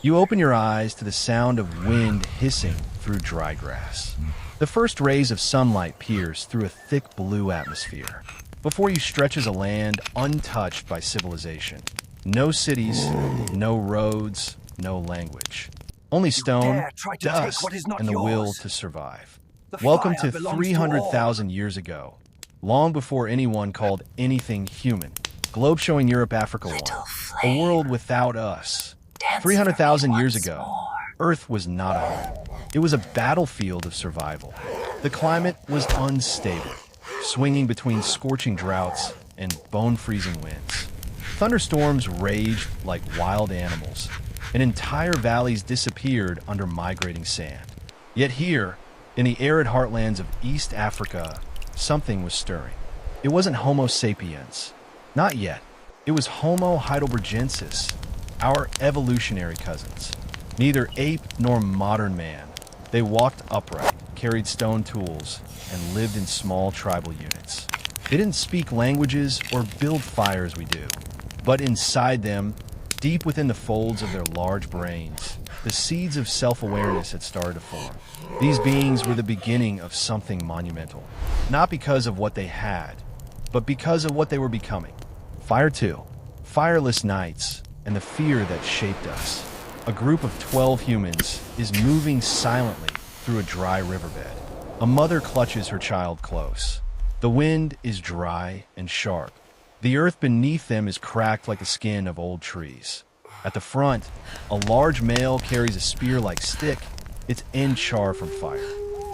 You open your eyes to the sound of wind hissing through dry grass. The first rays of sunlight pierce through a thick blue atmosphere. Before you stretches a land untouched by civilization. No cities, no roads, no language. Only stone, dust, and the will to survive. Welcome to 300,000 years ago, long before anyone called anything human. Globe showing Europe, Africa 1. A world without us. 300,000 years ago, Earth was not a home. It was a battlefield of survival. The climate was unstable, swinging between scorching droughts and bone-freezing winds. Thunderstorms raged like wild animals, and entire valleys disappeared under migrating sand. Yet here, in the arid heartlands of East Africa, something was stirring. It wasn't Homo sapiens. Not yet. It was Homo heidelbergensis, our evolutionary cousins. Neither ape nor modern man. They walked upright, carried stone tools, and lived in small tribal units. They didn't speak languages or build fire as we do. But inside them, deep within the folds of their large brains, the seeds of self-awareness had started to form. These beings were the beginning of something monumental. Not because of what they had, but because of what they were becoming. Fire too. Fireless nights, and the fear that shaped us. A group of 12 humans is moving silently through a dry riverbed. A mother clutches her child close. The wind is dry and sharp. The earth beneath them is cracked like the skin of old trees. At the front, a large male carries a spear-like stick, its end charred from fire.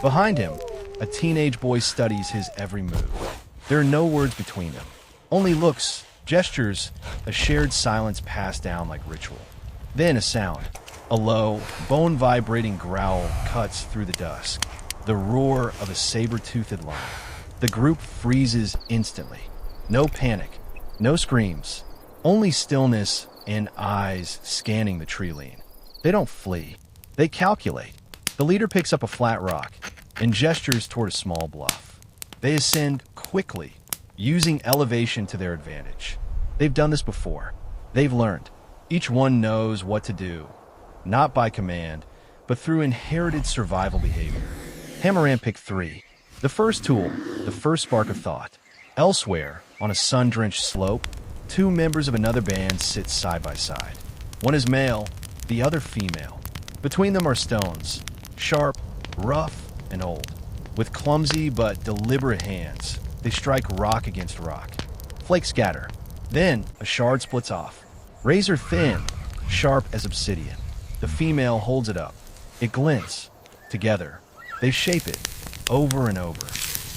Behind him, a teenage boy studies his every move. There are no words between them, only looks, gestures, a shared silence passed down like ritual. Then a sound. A low, bone-vibrating growl cuts through the dusk. The roar of a saber-toothed lion. The group freezes instantly. No panic, no screams, only stillness and eyes scanning the tree line. They don't flee. They calculate. The leader picks up a flat rock and gestures toward a small bluff. They ascend quickly, using elevation to their advantage. They've done this before. They've learned. Each one knows what to do, not by command, but through inherited survival behavior. Hammeran pick 3. The first tool, the first spark of thought. Elsewhere, on a sun-drenched slope, two members of another band sit side by side. One is male, the other female. Between them are stones, sharp, rough, and old. With clumsy but deliberate hands, they strike rock against rock. Flakes scatter. Then, a shard splits off. Razor thin, sharp as obsidian. The female holds it up. It glints. Together, they shape it, over and over.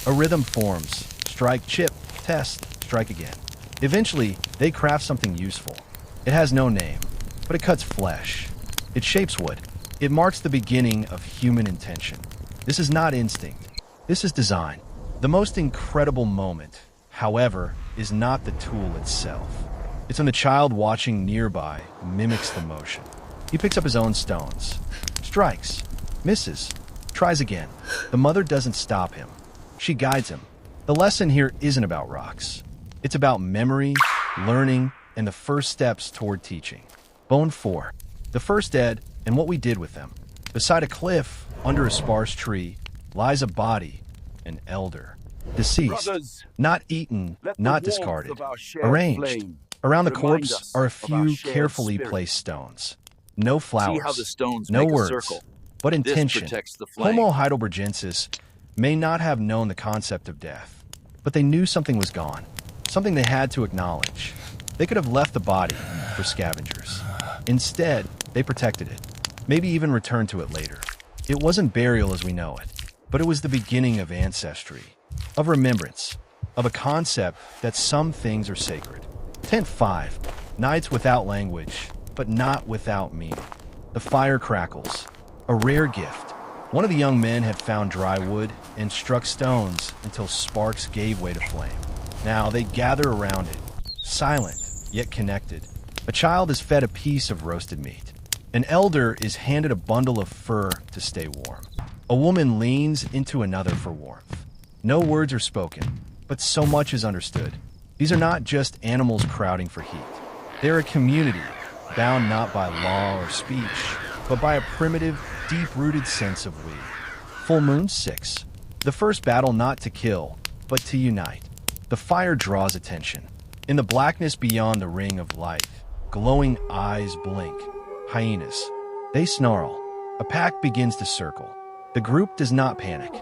A rhythm forms. Strike, chip, test, strike again. Eventually, they craft something useful. It has no name, but it cuts flesh. It shapes wood. It marks the beginning of human intention. This is not instinct. This is design. The most incredible moment, however, is not the tool itself. It's when the child watching nearby mimics the motion. He picks up his own stones, strikes, misses, tries again. The mother doesn't stop him. She guides him. The lesson here isn't about rocks. It's about memory, learning, and the first steps toward teaching. Bone 4. The first dead and what we did with them. Beside a cliff, under a sparse tree, lies a body, an elder. Deceased. Brothers, not eaten, not discarded. Arranged. Arranged. Around the corpse are a few carefully placed stones. No flowers, See how the stones no make words, a circle. but This intention. protects the flame. Homo heidelbergensis may not have known the concept of death, but they knew something was gone, something they had to acknowledge. They could have left the body for scavengers. Instead, they protected it, maybe even returned to it later. It wasn't burial as we know it, but it was the beginning of ancestry, of remembrance, of a concept that some things are sacred. Tent 5. Nights without language, but not without meaning. The fire crackles. A rare gift. One of the young men had found dry wood and struck stones until sparks gave way to flame. Now they gather around it, silent yet connected. A child is fed a piece of roasted meat. An elder is handed a bundle of fur to stay warm. A woman leans into another for warmth. No words are spoken, but so much is understood. These are not just animals crowding for heat. They're a community, bound not by law or speech, but by a primitive, deep-rooted sense of we. Full Moon 6. The first battle not to kill, but to unite. The fire draws attention. In the blackness beyond the ring of light, glowing eyes blink. Hyenas. They snarl. A pack begins to circle. The group does not panic.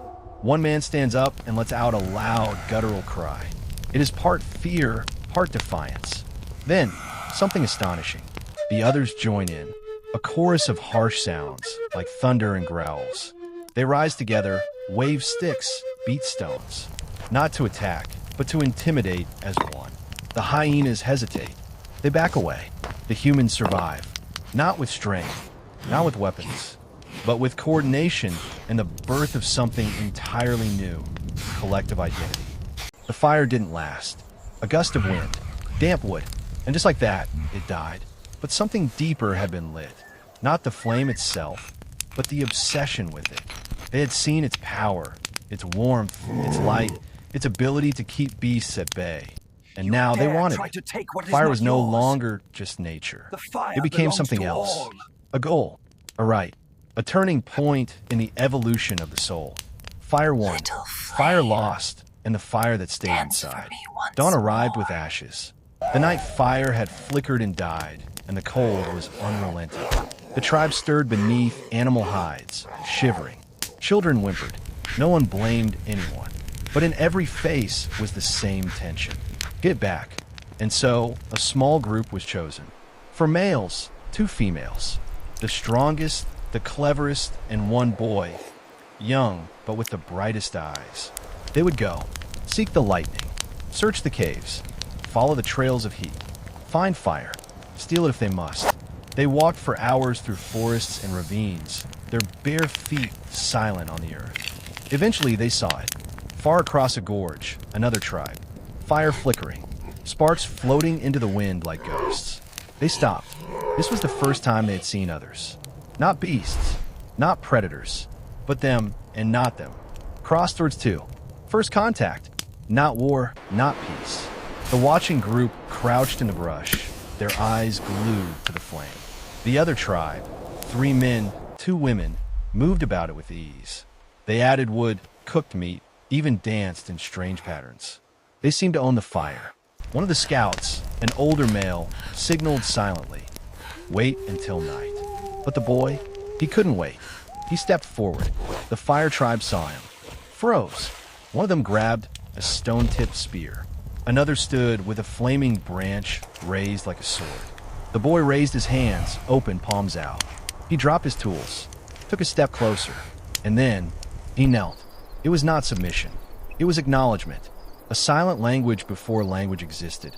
One man stands up and lets out a loud, guttural cry. It is part fear, part defiance. Then, something astonishing. The others join in. A chorus of harsh sounds, like thunder and growls. They rise together, wave sticks, beat stones. Not to attack, but to intimidate as one. The hyenas hesitate. They back away. The humans survive. Not with strength, not with weapons, but with coordination and the birth of something entirely new, collective identity. The fire didn't last. A gust of wind, damp wood, and just like that, it died. But something deeper had been lit. Not the flame itself, but the obsession with it. They had seen its power, its warmth, its light, its ability to keep beasts at bay. And now they wanted it. Fire was no longer just nature. It became something else. A goal, a right, a turning point in the evolution of the soul. Fire won, fire lost, and the fire that stayed inside. Dawn arrived with ashes. The night fire had flickered and died, and the cold was unrelenting. The tribe stirred beneath animal hides, shivering. Children whimpered. No one blamed anyone. But in every face was the same tension. Get back. And so, a small group was chosen. For males, 2 females. The strongest, the cleverest, and one boy. Young, but with the brightest eyes. They would go, seek the lightning, search the caves, follow the trails of heat, find fire, steal it if they must. They walked for hours through forests and ravines, their bare feet silent on the earth. Eventually they saw it. Far across a gorge, another tribe. Fire flickering, sparks floating into the wind like ghosts. They stopped. This was the first time they had seen others. Not beasts, not predators, but them and not them. Crossed towards 2. First contact. Not war, not peace. The watching group crouched in the brush, their eyes glued to the flame. The other tribe, 3 men, 2 women, moved about it with ease. They added wood, cooked meat, even danced in strange patterns. They seemed to own the fire. One of the scouts, an older male, signaled silently. Wait until night. But the boy, he couldn't wait. He stepped forward. The fire tribe saw him. Froze. One of them grabbed a stone-tipped spear. Another stood with a flaming branch raised like a sword. The boy raised his hands, open, palms out. He dropped his tools, took a step closer, and then he knelt. It was not submission. It was acknowledgement. A silent language before language existed.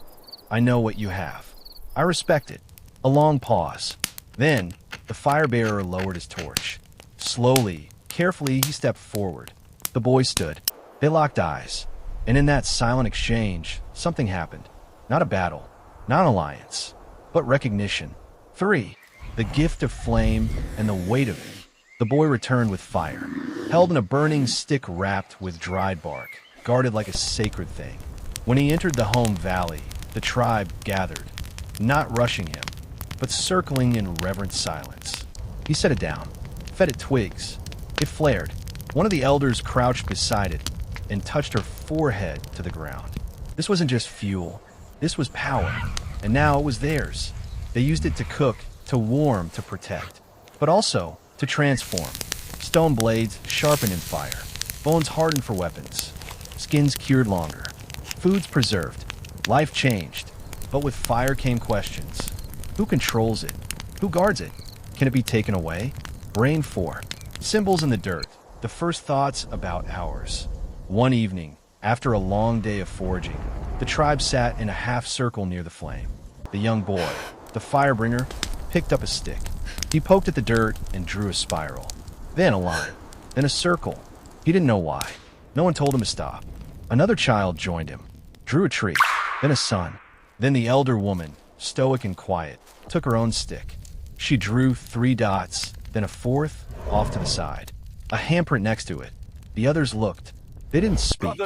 I know what you have. I respect it. A long pause. Then, the fire-bearer lowered his torch. Slowly, carefully, he stepped forward. The boy stood. They locked eyes. And in that silent exchange, something happened. Not a battle, not an alliance, but recognition. 3. The gift of flame and the weight of it. The boy returned with fire, held in a burning stick wrapped with dried bark, guarded like a sacred thing. When he entered the home valley, the tribe gathered, not rushing him, but circling in reverent silence. He set it down, fed it twigs. It flared. One of the elders crouched beside it and touched her forehead to the ground. This wasn't just fuel. This was power. And now it was theirs. They used it to cook, to warm, to protect, but also to transform. Stone blades sharpened in fire, bones hardened for weapons, skins cured longer, foods preserved, life changed. But with fire came questions. Who controls it? Who guards it? Can it be taken away? Brain 4. Symbols in the dirt. The first thoughts about ours. One evening, after a long day of foraging, the tribe sat in a half circle near the flame. The young boy, the firebringer, picked up a stick. He poked at the dirt and drew a spiral. Then a line. Then a circle. He didn't know why. No one told him to stop. Another child joined him, drew a tree, then a sun. Then the elder woman, stoic and quiet, took her own stick. She drew 3 dots, then a 4th off to the side. A handprint next to it. The others looked. They didn't speak,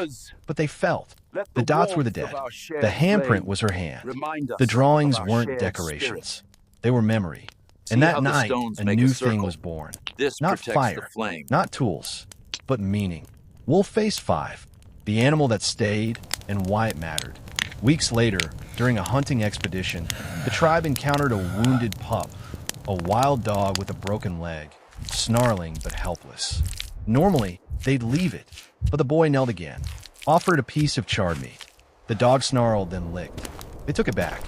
but they felt. The dots were the dead. The handprint was her hand. The drawings weren't decorations. They were memory. See And that how the night, stones a make new a thing circle? was born. This Not protects fire, the flame. not tools, but meaning. Wolf faced 5, the animal that stayed and why it mattered. Weeks later, during a hunting expedition, the tribe encountered a wounded pup, a wild dog with a broken leg, snarling but helpless. Normally, they'd leave it, but the boy knelt again, offered a piece of charred meat. The dog snarled, then licked. They took it back.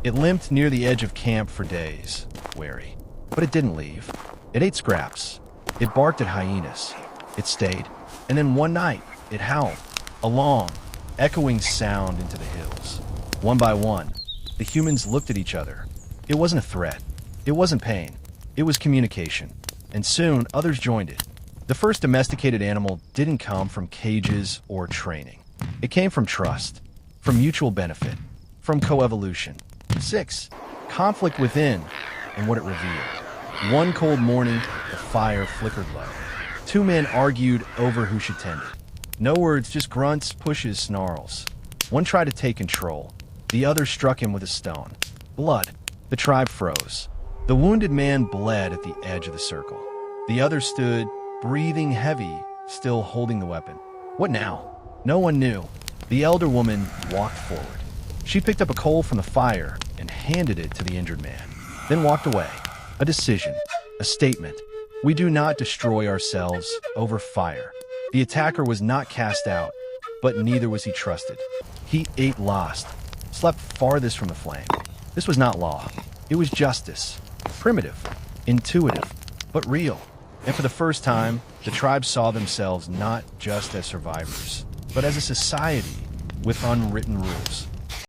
It limped near the edge of camp for days, wary. But it didn't leave. It ate scraps. It barked at hyenas. It stayed. And then one night, it howled, a long, echoing sound into the hills. One by one, the humans looked at each other. It wasn't a threat. It wasn't pain. It was communication. And soon, others joined it. The first domesticated animal didn't come from cages or training. It came from trust, from mutual benefit, from coevolution. 6. Conflict within and what it revealed. One cold morning, the fire flickered low. 2 men argued over who should tend it. No words, just grunts, pushes, snarls. One tried to take control. The other struck him with a stone. Blood. The tribe froze. The wounded man bled at the edge of the circle. The other stood, breathing heavy, still holding the weapon. What now? No one knew. The elder woman walked forward. She picked up a coal from the fire and handed it to the injured man, then walked away. A decision, a statement. We do not destroy ourselves over fire. The attacker was not cast out, but neither was he trusted. He ate last, slept farthest from the flame. This was not law. It was justice. Primitive, intuitive, but real. And for the first time, the tribe saw themselves not just as survivors, but as a society with unwritten rules.